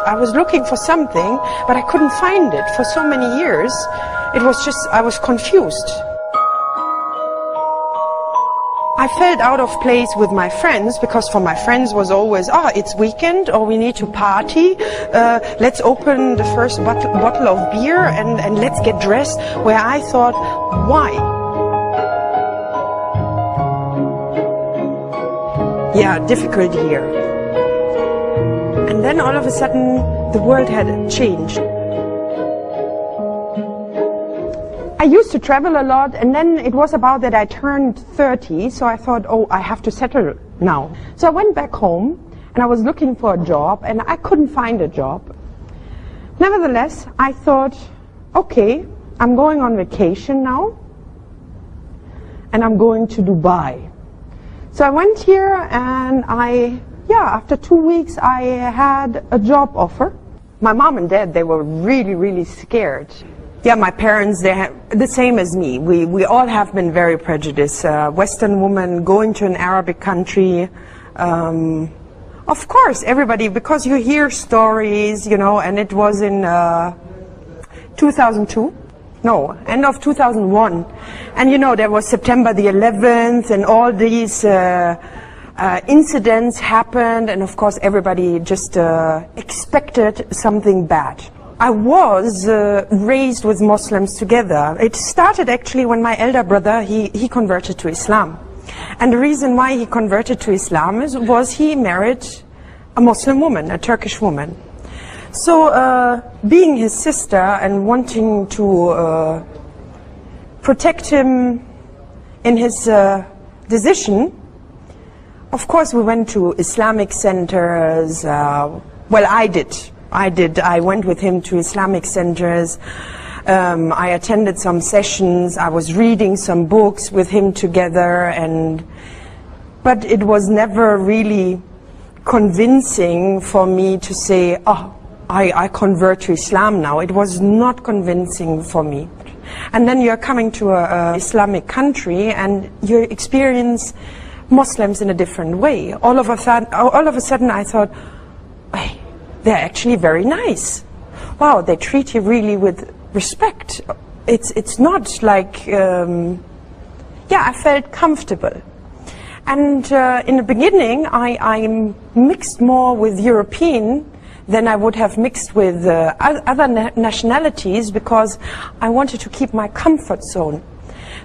I was looking for something, but I couldn't find it. For so many years, it was just, I was confused. I felt out of place with my friends, because for my friends was always, it's weekend, or we need to party, let's open the first bottle of beer and let's get dressed, where I thought, why? Yeah, difficult year. And then all of a sudden, the world had changed. I used to travel a lot, and then it was about that I turned 30, so I thought, I have to settle now. So I went back home, and I was looking for a job, and I couldn't find a job. Nevertheless, I thought, okay, I'm going on vacation now, and I'm going to Dubai. So I went here, and after 2 weeks, I had a job offer. My mom and dad, they were really, really scared. Yeah, my parents, they're the same as me. We all have been very prejudiced. Western woman going to an Arabic country. Of course, everybody, because you hear stories, and it was in 2002. No, end of 2001. And there was September the 11th, and all these incidents happened, and of course everybody just expected something bad. I was raised with Muslims together. It started actually when my elder brother, he converted to Islam. And the reason why he converted to Islam was he married a Muslim woman, a Turkish woman. So being his sister and wanting to protect him in his decision, of course we went to Islamic centers. Well, I did. I went with him to Islamic centers. I attended some sessions. I was reading some books with him together, but it was never really convincing for me to say, I convert to Islam now. It was not convincing for me. And then you're coming to an Islamic country and you experience Muslims in a different way. All of a sudden I thought, hey, they're actually very nice. Wow, they treat you really with respect. It's not like, I felt comfortable. And in the beginning, I mixed more with European than I would have mixed with other nationalities, because I wanted to keep my comfort zone.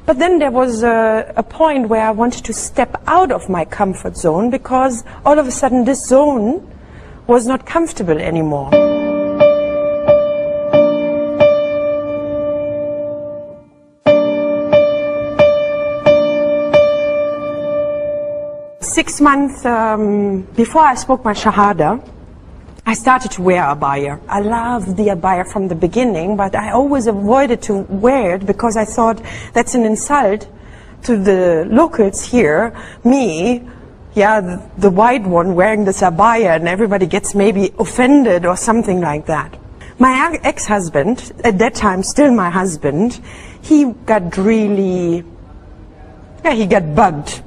But then there was a point where I wanted to step out of my comfort zone, because all of a sudden this zone was not comfortable anymore. Six months before I spoke my Shahada, I started to wear abaya. I loved the abaya from the beginning, but I always avoided to wear it because I thought that's an insult to the locals here. Me, the white one wearing this abaya, and everybody gets maybe offended or something like that. My ex-husband, at that time still my husband, he got really, he got bugged.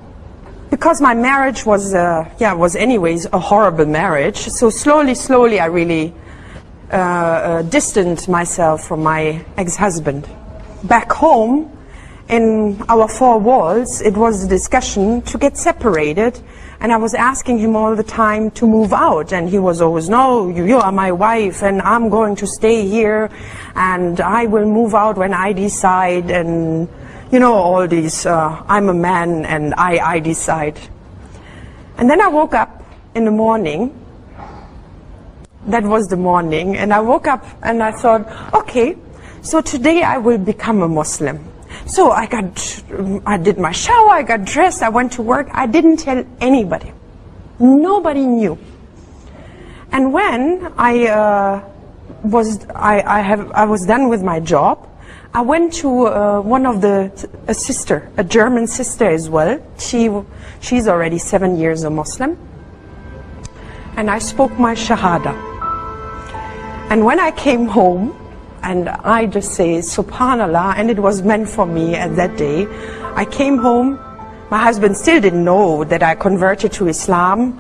Because my marriage was anyways a horrible marriage, so slowly I really distanced myself from my ex-husband. Back home, in our four walls, it was a discussion to get separated, and I was asking him all the time to move out, and he was always, no, you are my wife, and I'm going to stay here, and I will move out when I decide, and all these, I'm a man and I decide. And then I woke up in the morning, that was the morning, and I woke up and I thought, okay, so today I will become a Muslim. So I did my shower, I got dressed, I went to work, I didn't tell anybody. Nobody knew. And when I was done with my job, I went to one of a sister, a German sister as well. She's already 7 years a Muslim. And I spoke my Shahada. And when I came home, and I just say, Subhanallah, and it was meant for me at that day, I came home, my husband still didn't know that I converted to Islam.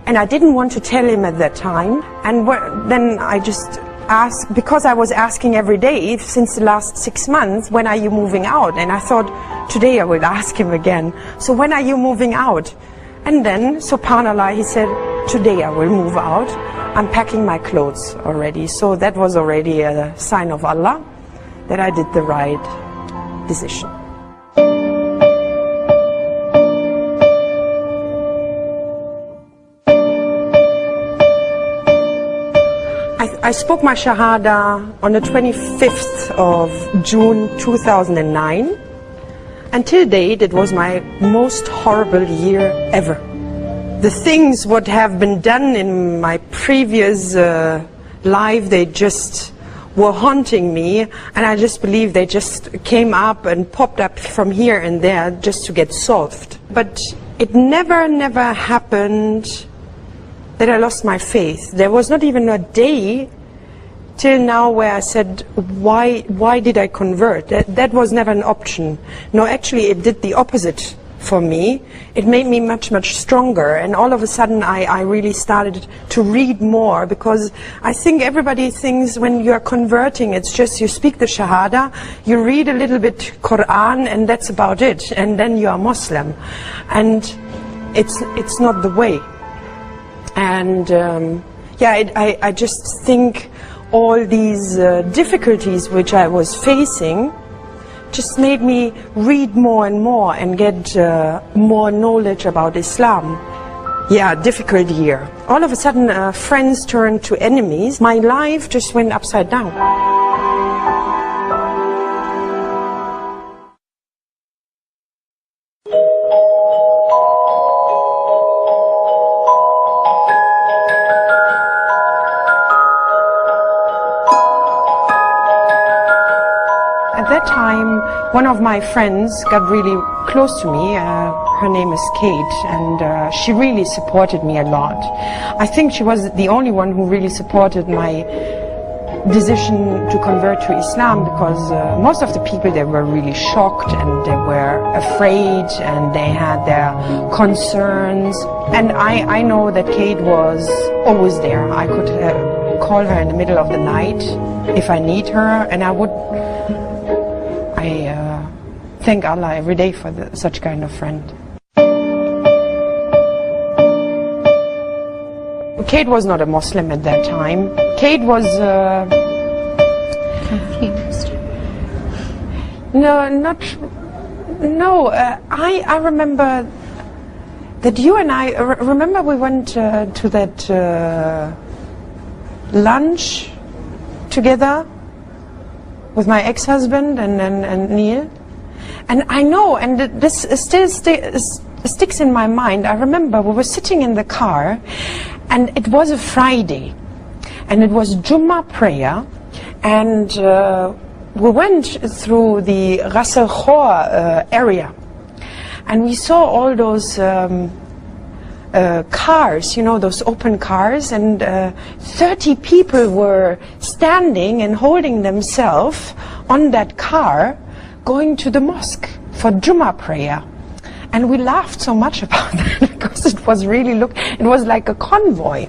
And I didn't want to tell him at that time. And then I just asked, because I was asking every day since the last 6 months, when are you moving out? And I thought, today I will ask him again. So when are you moving out? And then, subhanallah, he said, today I will move out. I'm packing my clothes already. So that was already a sign of Allah that I did the right decision. I spoke my Shahada on the 25th of June 2009. Until date, it was my most horrible year ever. The things what have been done in my previous life, they just were haunting me, and I just believe they just came up and popped up from here and there just to get solved. But it never happened that I lost my faith. There was not even a day till now where I said, why did I convert? That was never an option. No, actually it did the opposite for me. It made me much stronger, and all of a sudden I really started to read more, because I think everybody thinks when you are converting, it's just you speak the Shahada, you read a little bit Quran, and that's about it, and then you are Muslim. And it's not the way. And I just think all these difficulties which I was facing just made me read more and more and get more knowledge about Islam. Yeah, difficult year. All of a sudden friends turned to enemies. My life just went upside down. At that time, one of my friends got really close to me. Her name is Kate, and she really supported me a lot. I think she was the only one who really supported my decision to convert to Islam, because most of the people, they were really shocked and they were afraid and they had their concerns. And I know that Kate was always there. I could call her in the middle of the night if I need her, and I thank Allah every day for such kind of friend. Kate was not a Muslim at that time. Kate was confused. I remember that you and I remember we went to that lunch together with my ex-husband and Neil. And I know, and this still sticks in my mind. I remember we were sitting in the car, and it was a Friday, and it was Jummah prayer, and we went through the Ras Al Khor area, and we saw all those cars, you know, those open cars, and 30 people were standing and holding themselves on that car, going to the mosque for Jummah prayer. And we laughed so much about that, because it was really, it was like a convoy.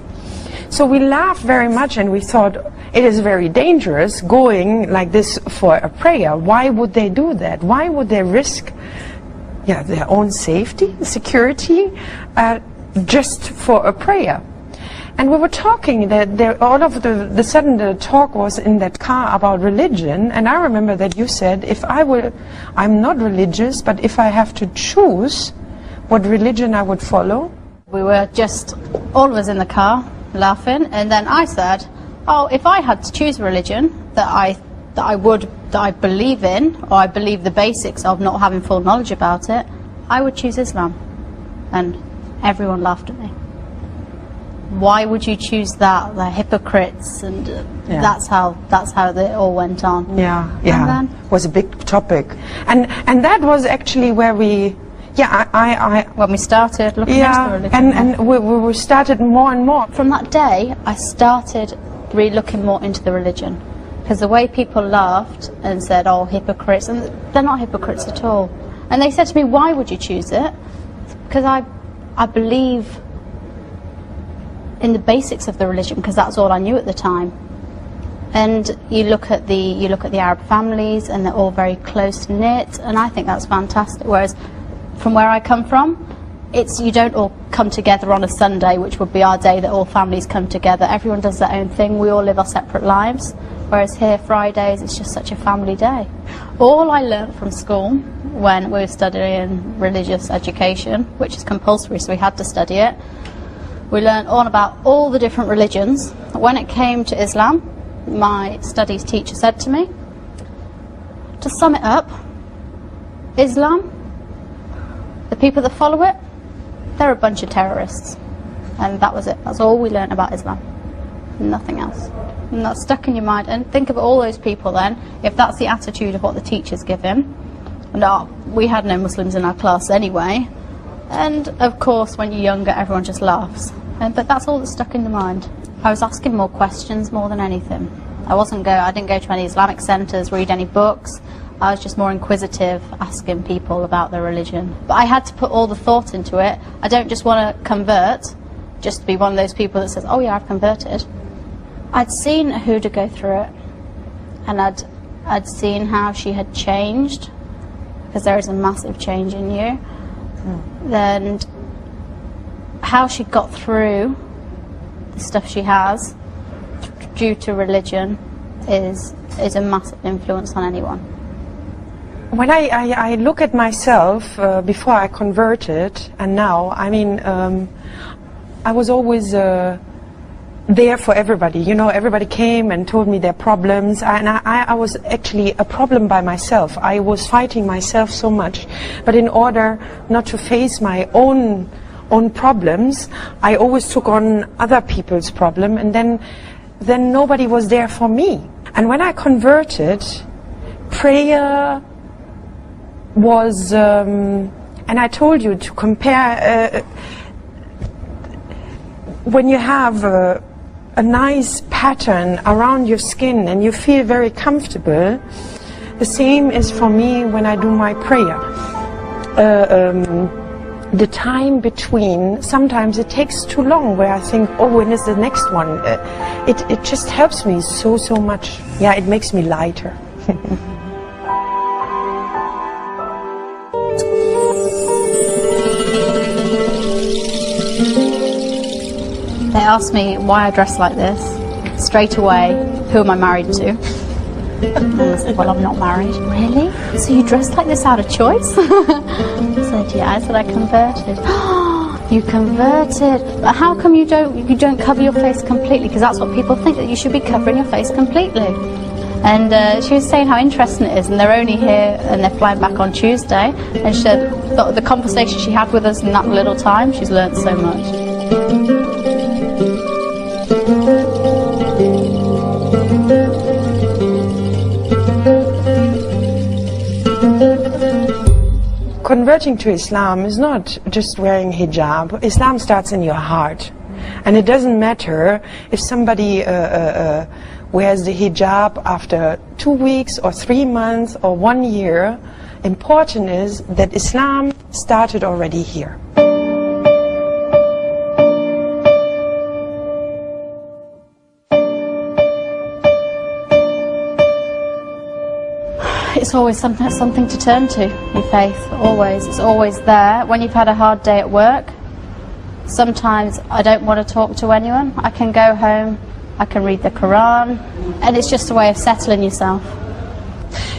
So we laughed very much, and we thought it is very dangerous going like this for a prayer. Why would they do that? Why would they risk their own safety, security, just for a prayer? And we were talking that all of the sudden the talk was in that car about religion, and I remember that you said, I'm not religious, but if I have to choose what religion I would follow. We were just all of us in the car laughing, and then I said, oh, if I had to choose a religion that I believe in, or I believe the basics of, not having full knowledge about it, I would choose Islam. And everyone laughed at me. Why would you choose that? They're hypocrites, and that's how it all went on. Yeah. And then it was a big topic, and that was actually where we, when we started looking into the religion. and we started more and more. From that day, I started really looking more into the religion, because the way people laughed and said, "Oh, hypocrites," and they're not hypocrites at all. And they said to me, "Why would you choose it?" Because I believe in the basics of the religion, because that's all I knew at the time. And you look at the Arab families, and they're all very close knit, and I think that's fantastic. Whereas from where I come from, you don't all come together on a Sunday, which would be our day that all families come together. Everyone does their own thing. We all live our separate lives. Whereas here, Fridays, it's just such a family day. All I learnt from school when we were studying religious education, which is compulsory, so we had to study it, we learnt all about all the different religions. When it came to Islam, my studies teacher said to me, to sum it up, Islam, the people that follow it, they're a bunch of terrorists. And that was it. That's all we learnt about Islam. Nothing else. And that's stuck in your mind. And think of all those people then, if that's the attitude of what the teacher's given. No, we had no Muslims in our class anyway. And of course, when you're younger, everyone just laughs. But that's all that's stuck in the mind. I was asking more questions more than anything. I didn't go to any Islamic centres, read any books. I was just more inquisitive, asking people about their religion. But I had to put all the thought into it. I don't just want to convert, just to be one of those people that says, oh yeah, I've converted. I'd seen Huda go through it, and I'd seen how she had changed, because there is a massive change in you. Then how she got through the stuff she has due to religion is a massive influence on anyone. When I look at myself before I converted and now, I mean, I was always there for everybody. You know, everybody came and told me their problems, and I was actually a problem by myself. I was fighting myself so much, but in order not to face my own problems, I always took on other people's problem, and then nobody was there for me. And when I converted, prayer was, and I told you to compare, when you have a nice pattern around your skin and you feel very comfortable, the same is for me when I do my prayer. The time between, sometimes it takes too long, where I think, oh, when is the next one? It just helps me so much. Yeah, it makes me lighter. They asked me why I dress like this. Straight away, who am I married to? And I said, well, I'm not married. Really? So you dressed like this out of choice? I said, yeah. I said, I converted. You converted. But how come you don't cover your face completely? Because that's what people think, that you should be covering your face completely. And she was saying how interesting it is, and they're only here and they're flying back on Tuesday. And she said the conversation she had with us in that little time, she's learnt so much. Converting to Islam is not just wearing hijab. Islam starts in your heart. And it doesn't matter if somebody wears the hijab after 2 weeks or 3 months or 1 year. Important is that Islam started already here. It's always something to turn to, your faith, always. It's always there. When you've had a hard day at work, sometimes I don't want to talk to anyone. I can go home, I can read the Quran, and it's just a way of settling yourself.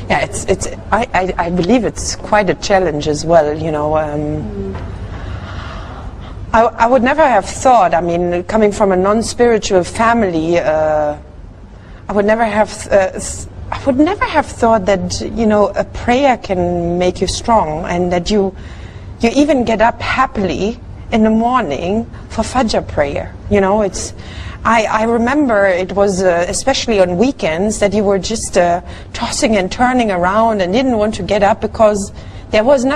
Yeah, I believe it's quite a challenge as well, you know. I would never have thought, I mean, coming from a non-spiritual family, I would never have thought that, you know, a prayer can make you strong, and that you even get up happily in the morning for Fajr prayer. You know, I remember it was especially on weekends that you were just tossing and turning around and didn't want to get up because there was nothing.